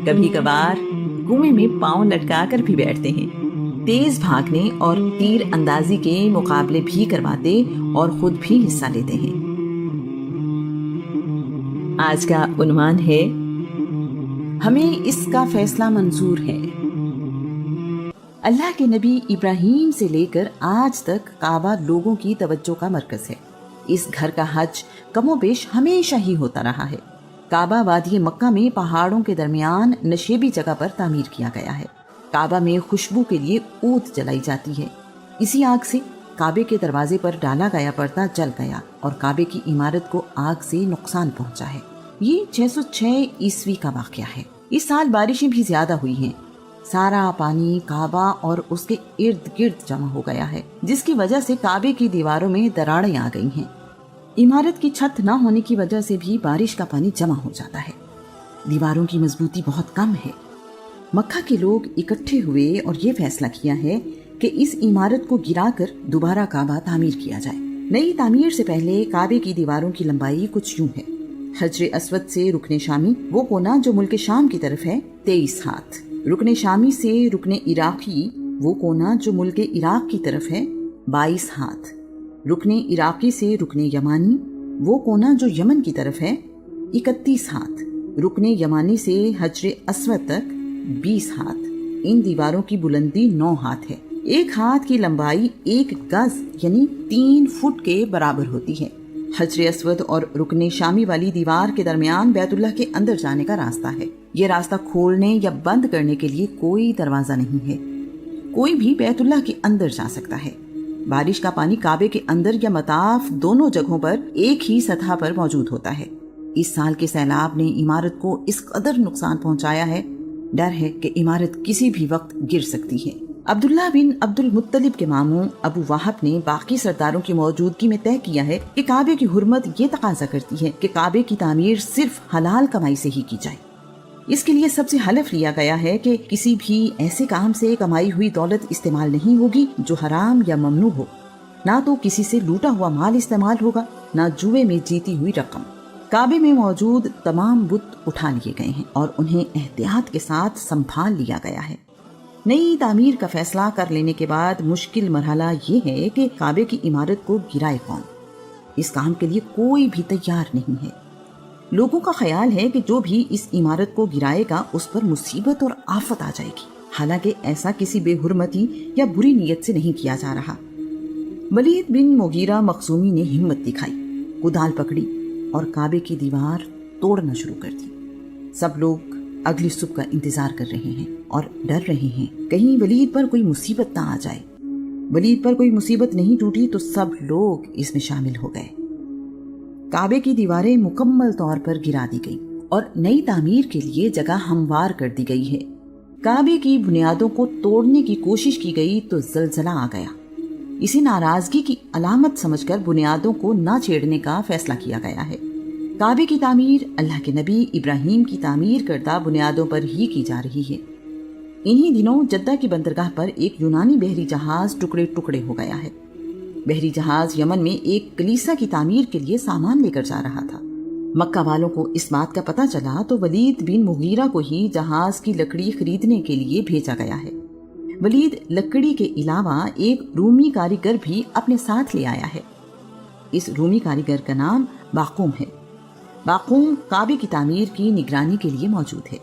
کبھی کبھار کنویں میں پاؤں لٹکا کر بھی بیٹھتے ہیں، تیز بھاگنے اور تیر اندازی کے مقابلے بھی کرواتے اور خود بھی حصہ لیتے ہیں۔ آج کا عنوان ہے ہمیں اس کا فیصلہ منظور ہے۔ اللہ کے نبی ابراہیم سے لے کر آج تک کعبہ لوگوں کی توجہ کا مرکز ہے۔ اس گھر کا حج کم و بیش ہمیشہ ہی ہوتا رہا ہے۔ کعبہ وادی مکہ میں پہاڑوں کے درمیان نشیبی جگہ پر تعمیر کیا گیا ہے۔ کعبہ میں خوشبو کے لیے عود جلائی جاتی ہے۔ اسی آگ سے کعبے کے دروازے پر ڈالا گیا پردہ جل گیا اور کعبے کی عمارت کو آگ سے نقصان پہنچا ہے۔ یہ 606 عیسوی کا واقعہ ہے۔ اس سال بارشیں بھی زیادہ ہوئی ہیں۔ سارا پانی کعبہ اور اس کے ارد گرد جمع ہو گیا ہے، جس کی وجہ سے کعبے کی دیواروں میں دراڑیں آ گئی ہیں۔ عمارت کی چھت نہ ہونے کی وجہ سے بھی بارش کا پانی جمع ہو جاتا ہے۔ دیواروں کی مضبوطی بہت کم ہے۔ مکہ کے لوگ اکٹھے ہوئے اور یہ فیصلہ کیا ہے کہ اس عمارت کو گرا کر دوبارہ کعبہ تعمیر کیا جائے۔ نئی تعمیر سے پہلے کعبے کی دیواروں کی لمبائی کچھ یوں ہے۔ حجر اسود سے رکن شامی، وہ کونا جو ملک شام کی طرف ہے، 23 ہاتھ۔ رکن شامی سے رکن عراقی، وہ کونا جو ملک عراق کی طرف ہے، 22 ہاتھ۔ رکن عراقی سے رکن یمانی، وہ کونا جو یمن کی طرف ہے، 31 ہاتھ۔ رکن یمانی سے حجر اسود تک 20 ہاتھ۔ ان دیواروں کی بلندی 9 ہاتھ ہے۔ 1 ہاتھ کی لمبائی 1 گز یعنی 3 فٹ کے برابر ہوتی ہے۔ حجر اسود اور رکن شامی والی دیوار کے درمیان بیت اللہ کے اندر جانے کا راستہ ہے۔ یہ راستہ کھولنے یا بند کرنے کے لیے کوئی دروازہ نہیں ہے۔ کوئی بھی بیت اللہ کے اندر جا سکتا ہے۔ بارش کا پانی کعبے کے اندر یا مطاف دونوں جگہوں پر ایک ہی سطح پر موجود ہوتا ہے۔ اس سال کے سیلاب نے عمارت کو اس قدر نقصان پہنچایا ہے، ڈر ہے کہ عمارت کسی بھی وقت گر سکتی ہے۔ عبداللہ بن عبد المطلب کے ماموں ابو واہب نے باقی سرداروں کی موجودگی میں طے کیا ہے کہ کعبے کی حرمت یہ تقاضا کرتی ہے کہ کعبے کی تعمیر صرف حلال کمائی سے ہی کی جائے۔ اس کے لیے سب سے حلف لیا گیا ہے کہ کسی بھی ایسے کام سے کمائی ہوئی دولت استعمال نہیں ہوگی جو حرام یا ممنوع ہو، نہ تو کسی سے لوٹا ہوا مال استعمال ہوگا، نہ جوئے میں جیتی ہوئی رقم۔ کعبے میں موجود تمام بت اٹھا لیے گئے ہیں اور انہیں احتیاط کے ساتھ سنبھال لیا گیا ہے۔ نئی تعمیر کا فیصلہ کر لینے کے بعد مشکل مرحلہ یہ ہے کہ کعبے کی عمارت کو گرائے کون۔ اس کام کے لیے کوئی بھی تیار نہیں ہے۔ لوگوں کا خیال ہے کہ جو بھی اس عمارت کو گرائے گا اس پر مصیبت اور آفت آ جائے گی، حالانکہ ایسا کسی بے حرمتی یا بری نیت سے نہیں کیا جا رہا۔ ولید بن مغیرہ مخزومی نے ہمت دکھائی، کدال پکڑی اور کعبے کی دیوار توڑنا شروع کر دی۔ سب لوگ اگلی صبح کا انتظار کر رہے ہیں اور ڈر رہے ہیں کہیں ولید پر کوئی مصیبت نہ آ جائے۔ ولید پر کوئی مصیبت نہیں ٹوٹی تو سب لوگ اس میں شامل ہو گئے۔ کعبے کی دیواریں مکمل طور پر گرا دی گئی اور نئی تعمیر کے لیے جگہ ہموار کر دی گئی ہے۔ کعبے کی بنیادوں کو توڑنے کی کوشش کی گئی تو زلزلہ آ گیا۔ اسے ناراضگی کی علامت سمجھ کر بنیادوں کو نہ چھیڑنے کا فیصلہ کیا گیا ہے۔ کعبے کی تعمیر اللہ کے نبی ابراہیم کی تعمیر کردہ بنیادوں پر ہی کی جا رہی ہے۔ انہی دنوں جدہ کی بندرگاہ پر ایک یونانی بحری جہاز ٹکڑے ٹکڑے ہو گیا ہے۔ بحری جہاز یمن میں ایک کلیسا کی تعمیر کے لیے سامان لے کر جا رہا تھا۔ مکہ والوں کو اس بات کا پتہ چلا تو ولید بن مغیرہ کو ہی جہاز کی لکڑی خریدنے کے لیے بھیجا گیا ہے۔ ولید لکڑی کے علاوہ ایک رومی کاریگر بھی اپنے ساتھ لے آیا ہے۔ اس رومی کاریگر کا نام باقوم ہے۔ باقوم کعبے کی تعمیر کی نگرانی کے لیے موجود ہے۔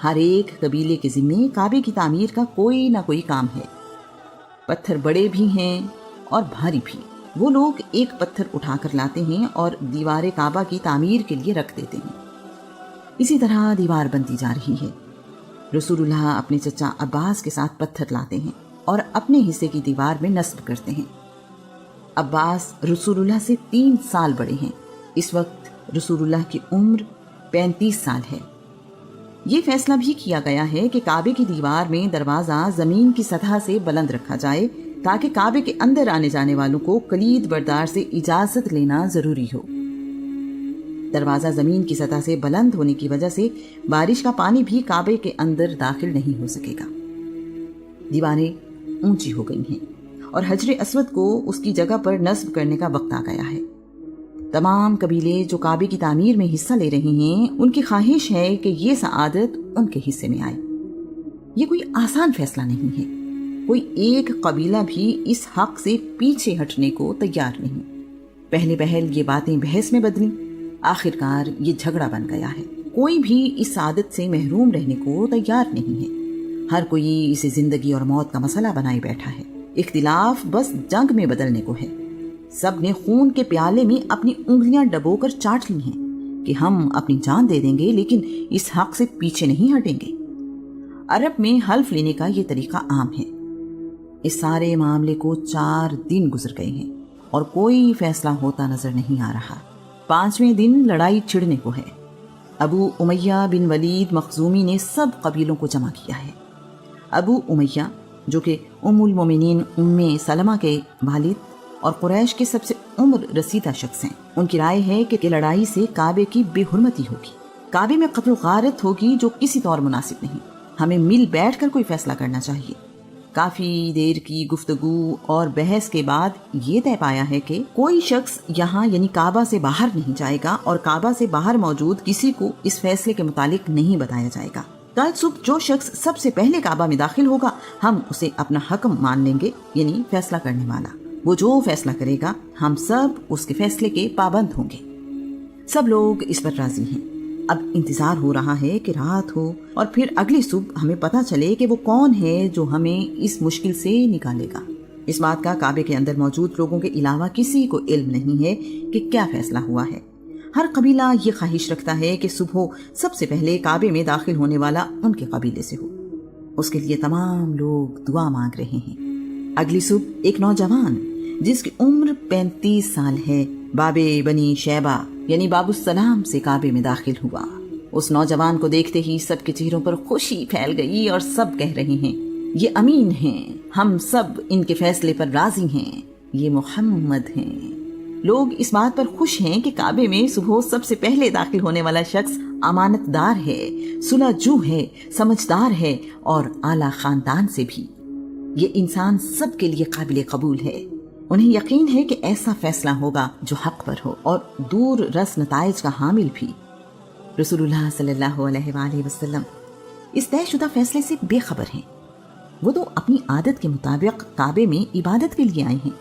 ہر ایک قبیلے کے ذمے کعبے کی تعمیر کا کوئی نہ کوئی کام ہے۔ پتھر بڑے بھی ہیں اور بھاری بھی۔ وہ لوگ ایک پتھر اٹھا کر لاتے ہیں اور دیوار کعبہ کی تعمیر کے لیے رکھ دیتے ہیں۔ اسی طرح دیوار بنتی جا رہی ہے۔ رسول اللہ اپنے چچا عباس کے ساتھ پتھر لاتے ہیں اور اپنے حصے کی دیوار میں نصب کرتے ہیں۔ عباس رسول اللہ سے 3 سال بڑے ہیں۔ اس وقت رسول اللہ کی عمر 35 سال ہے۔ یہ فیصلہ بھی کیا گیا ہے کہ کعبے کی دیوار میں دروازہ زمین کی سطح سے بلند رکھا جائے تاکہ کعبے کے اندر آنے جانے والوں کو کلید بردار سے اجازت لینا ضروری ہو۔ دروازہ زمین کی سطح سے بلند ہونے کی وجہ سے بارش کا پانی بھی کعبے کے اندر داخل نہیں ہو سکے گا۔ دیواریں اونچی ہو گئی ہیں اور حجر اسود کو اس کی جگہ پر نصب کرنے کا وقت آ گیا ہے۔ تمام قبیلے جو کعبے کی تعمیر میں حصہ لے رہے ہیں ان کی خواہش ہے کہ یہ سعادت ان کے حصے میں آئے۔ یہ کوئی آسان فیصلہ نہیں ہے، کوئی ایک قبیلہ بھی اس حق سے پیچھے ہٹنے کو تیار نہیں۔ پہلے پہل یہ باتیں بحث میں بدلیں، آخرکار یہ جھگڑا بن گیا ہے۔ کوئی بھی اس سعادت سے محروم رہنے کو تیار نہیں ہے، ہر کوئی اسے زندگی اور موت کا مسئلہ بنائے بیٹھا ہے۔ اختلاف بس جنگ میں بدلنے کو ہے۔ سب نے خون کے پیالے میں اپنی انگلیاں ڈبو کر چاٹ لی ہیں کہ ہم اپنی جان دے دیں گے لیکن اس حق سے پیچھے نہیں ہٹیں گے۔ عرب میں حلف لینے کا یہ طریقہ عام ہے۔ اس سارے معاملے کو 4 دن گزر گئے ہیں اور کوئی فیصلہ ہوتا نظر نہیں آ رہا۔ 5ویں دن لڑائی چھڑنے کو ہے۔ ابو امیہ بن ولید مخزومی نے سب قبیلوں کو جمع کیا ہے۔ ابو امیہ جو کہ ام المومنین ام سلمہ کے والد اور قریش کے سب سے عمر رسیدہ شخص ہیں، ان کی رائے ہے کہ لڑائی سے کعبے کی بے حرمتی ہوگی، کعبے میں قتل و غارت ہوگی جو کسی طور مناسب نہیں۔ ہمیں مل بیٹھ کر کوئی فیصلہ کرنا چاہیے۔ کافی دیر کی گفتگو اور بحث کے بعد یہ طے پایا ہے کہ کوئی شخص یہاں یعنی کعبہ سے باہر نہیں جائے گا اور کعبہ سے باہر موجود کسی کو اس فیصلے کے متعلق نہیں بتایا جائے گا۔ کل صبح جو شخص سب سے پہلے کعبہ میں داخل ہوگا ہم اسے اپنا حکم مان لیں گے، یعنی فیصلہ کرنے والا۔ وہ جو فیصلہ کرے گا ہم سب اس کے فیصلے کے پابند ہوں گے۔ سب لوگ اس پر راضی ہیں۔ اب انتظار ہو رہا ہے کہ رات ہو اور پھر اگلی صبح ہمیں پتہ چلے کہ وہ کون ہے جو ہمیں اس مشکل سے نکالے گا۔ اس بات کا کعبے کے اندر موجود لوگوں کے علاوہ کسی کو علم نہیں ہے کہ کیا فیصلہ ہوا ہے۔ ہر قبیلہ یہ خواہش رکھتا ہے کہ صبح سب سے پہلے کعبے میں داخل ہونے والا ان کے قبیلے سے ہو۔ اس کے لیے تمام لوگ دعا مانگ رہے ہیں۔ اگلی صبح ایک نوجوان جس کی عمر 35 سال ہے، باب بنی شیبہ یعنی باب السلام سے کعبے میں داخل ہوا۔ اس نوجوان کو دیکھتے ہی سب کے چہروں پر خوشی پھیل گئی اور سب کہہ رہے ہیں یہ امین ہیں، ہم سب ان کے فیصلے پر راضی ہیں، یہ محمد ہیں۔ لوگ اس بات پر خوش ہیں کہ کعبے میں صبح سب سے پہلے داخل ہونے والا شخص امانت دار ہے، صلح جو ہے، سمجھدار ہے اور اعلیٰ خاندان سے بھی۔ یہ انسان سب کے لیے قابل قبول ہے۔ انہیں یقین ہے کہ ایسا فیصلہ ہوگا جو حق پر ہو اور دور رس نتائج کا حامل بھی۔ رسول اللہ صلی اللہ علیہ وآلہ وسلم اس طے شدہ فیصلے سے بے خبر ہیں۔ وہ تو اپنی عادت کے مطابق کعبے میں عبادت کے لیے آئے ہیں۔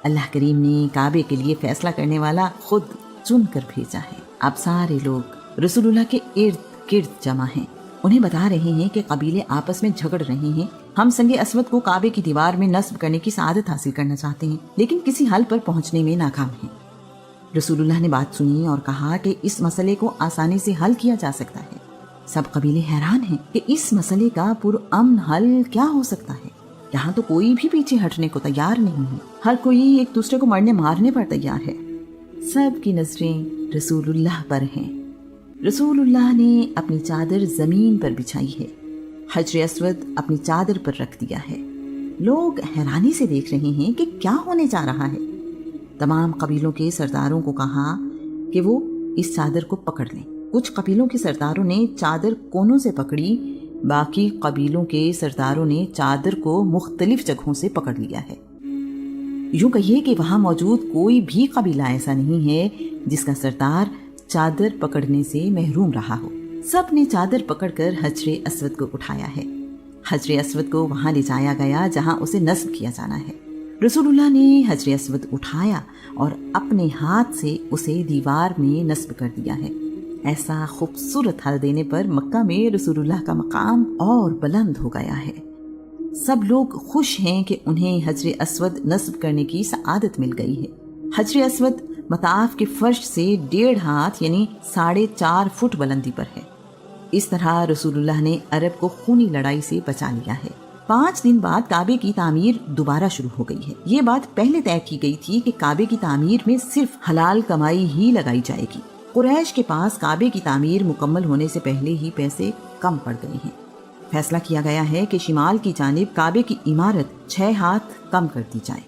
اللہ کریم نے کعبے کے لیے فیصلہ کرنے والا خود چن کر بھیجا ہے۔ اب سارے لوگ رسول اللہ کے ارد گرد جمع ہیں، انہیں بتا رہے ہیں کہ قبیلے آپس میں جھگڑ رہے ہیں۔ ہم سنگ اسود کو کعبے کی دیوار میں نصب کرنے کی سعادت حاصل کرنا چاہتے ہیں لیکن کسی حل پر پہنچنے میں ناکام ہیں۔ رسول اللہ نے بات سنی اور کہا کہ اس مسئلے کو آسانی سے حل کیا جا سکتا ہے۔ سب قبیلے حیران ہیں کہ اس مسئلے کا پرامن حل کیا ہو سکتا ہے۔ یہاں تو کوئی بھی پیچھے ہٹنے کو تیار نہیں ہے، ہر کوئی ایک دوسرے کو مرنے مارنے پر تیار ہے۔ سب کی نظریں رسول اللہ پر ہیں۔ رسول اللہ نے اپنی چادر زمین پر بچھائی ہے، حجر اسود اپنی چادر پر رکھ دیا ہے۔ لوگ حیرانی سے دیکھ رہے ہیں کہ کیا ہونے جا رہا ہے۔ تمام قبیلوں کے سرداروں کو کہا کہ وہ اس چادر کو پکڑ لیں۔ کچھ قبیلوں کے سرداروں نے چادر کونوں سے پکڑی، باقی قبیلوں کے سرداروں نے چادر کو مختلف جگہوں سے پکڑ لیا ہے۔ یوں کہیے کہ وہاں موجود کوئی بھی قبیلہ ایسا نہیں ہے جس کا سردار چادر پکڑنے سے محروم رہا ہو۔ سب نے چادر پکڑ کر حجر اسود کو اٹھایا ہے۔ حجر اسود کو وہاں لے جایا گیا جہاں اسے نصب کیا جانا ہے۔ رسول اللہ نے حجر اسود اٹھایا اور اپنے ہاتھ سے اسے دیوار میں نصب کر دیا ہے۔ ایسا خوبصورت حل دینے پر مکہ میں رسول اللہ کا مقام اور بلند ہو گیا ہے۔ سب لوگ خوش ہیں کہ انہیں حجر اسود نصب کرنے کی سعادت مل گئی ہے۔ حجر اسود مطاف کے فرش سے 1.5 ہاتھ یعنی 4.5 فٹ بلندی پر ہے۔ اس طرح رسول اللہ نے عرب کو خونی لڑائی سے بچا لیا ہے۔ 5 دن بعد کعبے کی تعمیر دوبارہ شروع ہو گئی ہے۔ یہ بات پہلے طے کی گئی تھی کہ کعبے کی تعمیر میں صرف حلال کمائی ہی لگائی جائے گی۔ قریش کے پاس کعبے کی تعمیر مکمل ہونے سے پہلے ہی پیسے کم پڑ گئے ہیں۔ فیصلہ کیا گیا ہے کہ شمال کی جانب کعبے کی عمارت 6 ہاتھ کم کر دی جائے۔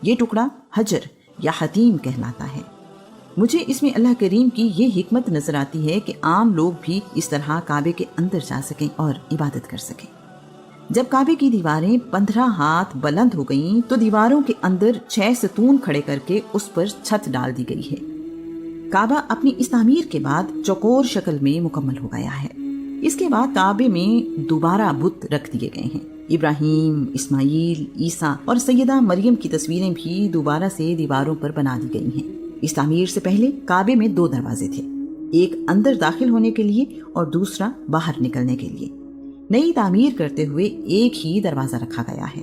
یہ ٹکڑا حجر یا حتیم کہلاتا ہے۔ مجھے اس میں اللہ کریم کی یہ حکمت نظر آتی ہے کہ عام لوگ بھی اس طرح کعبے کے اندر جا سکیں اور عبادت کر سکیں۔ جب کعبے کی دیواریں 15 ہاتھ بلند ہو گئیں تو دیواروں کے اندر 6 ستون کھڑے کر کے اس پر چھت ڈال دی گئی ہے۔ کعبہ اپنی اس تعمیر کے بعد چوکور شکل میں مکمل ہو گیا ہے۔ اس کے بعد کعبے میں دوبارہ بت رکھ دیے گئے ہیں۔ ابراہیم، اسماعیل، عیسیٰ اور سیدہ مریم کی تصویریں بھی دوبارہ سے دیواروں پر بنا دی گئی ہیں۔ اس تعمیر سے پہلے کعبے میں 2 دروازے تھے، ایک اندر داخل ہونے کے لیے اور دوسرا باہر نکلنے کے لیے۔ نئی تعمیر کرتے ہوئے ایک ہی دروازہ رکھا گیا ہے۔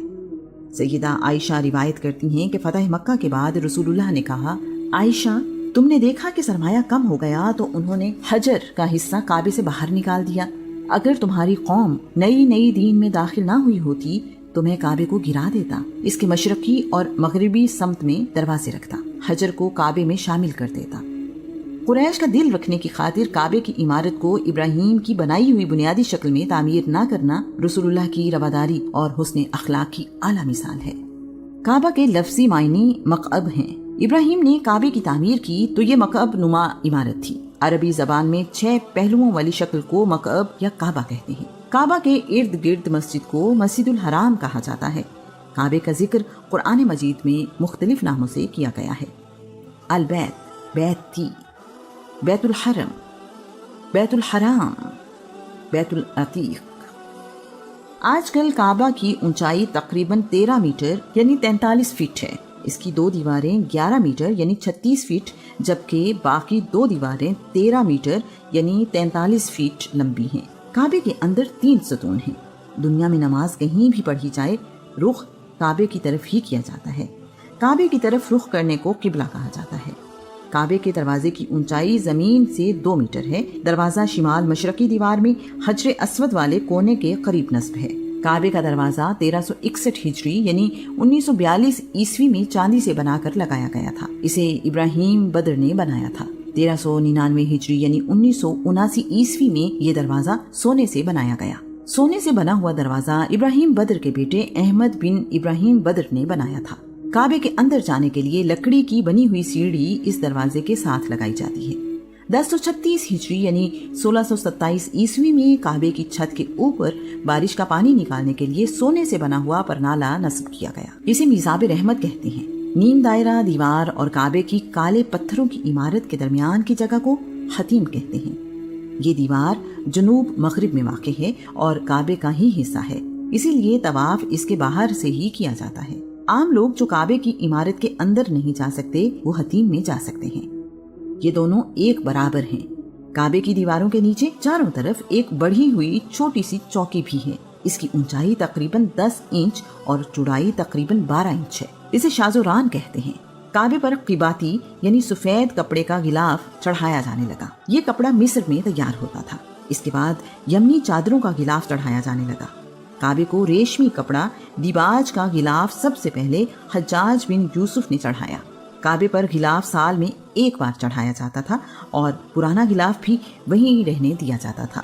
سیدہ عائشہ روایت کرتی ہیں کہ فتح مکہ کے بعد رسول اللہ نے کہا، عائشہ تم نے دیکھا کہ سرمایہ کم ہو گیا تو انہوں نے حجر کا حصہ کعبے سے باہر نکال دیا۔ اگر تمہاری قوم نئی دین میں داخل نہ ہوئی ہوتی تو میں کعبے کو گرا دیتا، اس کے مشرقی اور مغربی سمت میں دروازے رکھتا، حجر کو کعبے میں شامل کر دیتا۔ قریش کا دل رکھنے کی خاطر کعبے کی عمارت کو ابراہیم کی بنائی ہوئی بنیادی شکل میں تعمیر نہ کرنا رسول اللہ کی رواداری اور حسن اخلاق کی اعلیٰ مثال ہے۔ کعبہ کے لفظی معنی مقعب ہیں۔ ابراہیم نے کعبے کی تعمیر کی تو یہ مقعب نما عمارت تھی۔ عربی زبان میں 6 پہلوؤں والی شکل کو مقعب یا کعبہ کہتے ہیں۔ کعبہ کے ارد گرد مسجد کو مسجد الحرام کہا جاتا ہے۔ کعبے کا ذکر قرآن مجید میں مختلف ناموں سے کیا گیا ہے۔ البیت، بیت تی، بیت الحرم، بیت الحرام، بیت العتیق۔ آج کل کعبہ کی اونچائی تقریباً 13 میٹر یعنی 43 فٹ ہے۔ اس کی 2 دیواریں 11 میٹر یعنی 36 فٹ جبکہ باقی 2 دیواریں 13 میٹر یعنی 43 فٹ لمبی ہیں۔ کعبے کے اندر 3 ستون ہیں۔ دنیا میں نماز کہیں بھی پڑھی جائے رخ کعبے کی طرف ہی کیا جاتا ہے۔ کعبے کی طرف رخ کرنے کو قبلہ کہا جاتا ہے۔ کعبے کے دروازے کی اونچائی زمین سے 2 میٹر ہے۔ دروازہ شمال مشرقی دیوار میں حجر اسود والے کونے کے قریب نصب ہے۔ کعبے کا دروازہ 1361 ہجری یعنی 1942 عیسوی میں چاندی سے بنا کر لگایا گیا تھا۔ اسے ابراہیم بدر نے بنایا تھا۔ 1399 ہجری یعنی 1979 عیسوی میں یہ دروازہ سونے سے بنایا گیا۔ سونے سے بنا ہوا دروازہ ابراہیم بدر کے بیٹے احمد بن ابراہیم بدر نے بنایا تھا۔ کعبے کے اندر جانے کے لیے لکڑی کی بنی ہوئی سیڑھی اس دروازے کے ساتھ لگائی جاتی ہے۔ 1036 ہجری یعنی 1627 عیسوی میں کعبے کی چھت کے اوپر بارش کا پانی نکالنے کے لیے سونے سے بنا ہوا پرنالہ نصب کیا گیا۔ اسے میزاب رحمت کہتے ہیں۔ نیم دائرہ دیوار اور کعبے کی کالے پتھروں کی عمارت کے درمیان کی جگہ کو حتیم کہتے ہیں۔ یہ دیوار جنوب مغرب میں واقع ہے اور کعبے کا ہی حصہ ہے، اسی لیے طواف اس کے باہر سے ہی کیا جاتا ہے۔ عام لوگ جو کعبے کی عمارت کے اندر نہیں جا سکتے وہ حتیم میں جا سکتے ہیں۔ یہ دونوں ایک برابر ہیں۔ کعبے کی دیواروں کے نیچے چاروں طرف ایک بڑھی ہوئی چھوٹی سی چوکی بھی ہے۔ اس کی اونچائی تقریباً 10 انچ اور چوڑائی تقریباً 12 انچ ہے۔ اسے شازوران کہتے ہیں۔ کعبے پر قباتی یعنی سفید کپڑے کا غلاف چڑھایا جانے لگا۔ یہ کپڑا مصر میں تیار ہوتا تھا۔ اس کے بعد یمنی چادروں کا غلاف چڑھایا جانے لگا۔ کعبے کو ریشمی کپڑا دیباج کا غلاف سب سے پہلے حجاج بن یوسف نے چڑھایا۔ کعبے پر غلاف سال میں ایک بار چڑھایا جاتا تھا اور پرانا غلاف بھی وہیں رہنے دیا جاتا تھا۔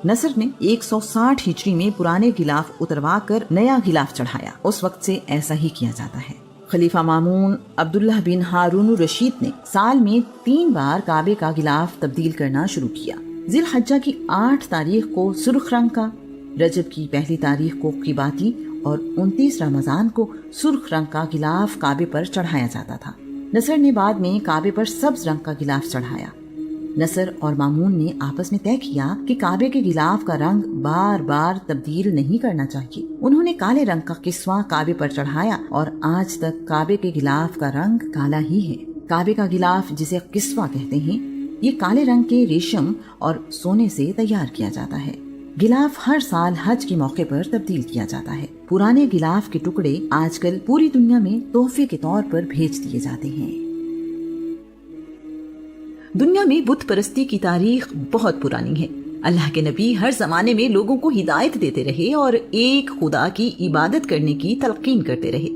نصر نے 160 ہجری میں پرانے غلاف اتروا کر نیا غلاف چڑھایا۔ اس وقت سے ایسا ہی کیا جاتا ہے۔ خلیفہ مامون عبداللہ بن ہارون الرشید نے سال میں 3 بار کعبے کا غلاف تبدیل کرنا شروع کیا۔ ذی الحجہ کی 8 تاریخ کو سرخ رنگ کا، رجب کی 1 تاریخ کو قباتی اور 29 رمضان کو سرخ رنگ کا غلاف کعبے پر چڑھایا جاتا تھا۔ نصر نے بعد میں کعبے پر سبز رنگ کا غلاف چڑھایا۔ نصر اور مامون نے آپس میں طے کیا کہ کعبے کے غلاف کا رنگ بار بار تبدیل نہیں کرنا چاہیے۔ انہوں نے کالے رنگ کا کسوہ کعبے پر چڑھایا اور آج تک کعبے کے غلاف کا رنگ کالا ہی ہے۔ کعبے کا غلاف جسے کسوہ کہتے ہیں، یہ کالے رنگ کے ریشم اور سونے سے تیار کیا جاتا ہے۔ غلاف ہر سال حج کے موقع پر تبدیل کیا جاتا ہے۔ پرانے غلاف کے ٹکڑے آج کل پوری دنیا میں تحفے کے طور پر بھیج دیے جاتے ہیں۔ دنیا میں بت پرستی کی تاریخ بہت پرانی ہے۔ اللہ کے نبی ہر زمانے میں لوگوں کو ہدایت دیتے رہے اور ایک خدا کی عبادت کرنے کی تلقین کرتے رہے۔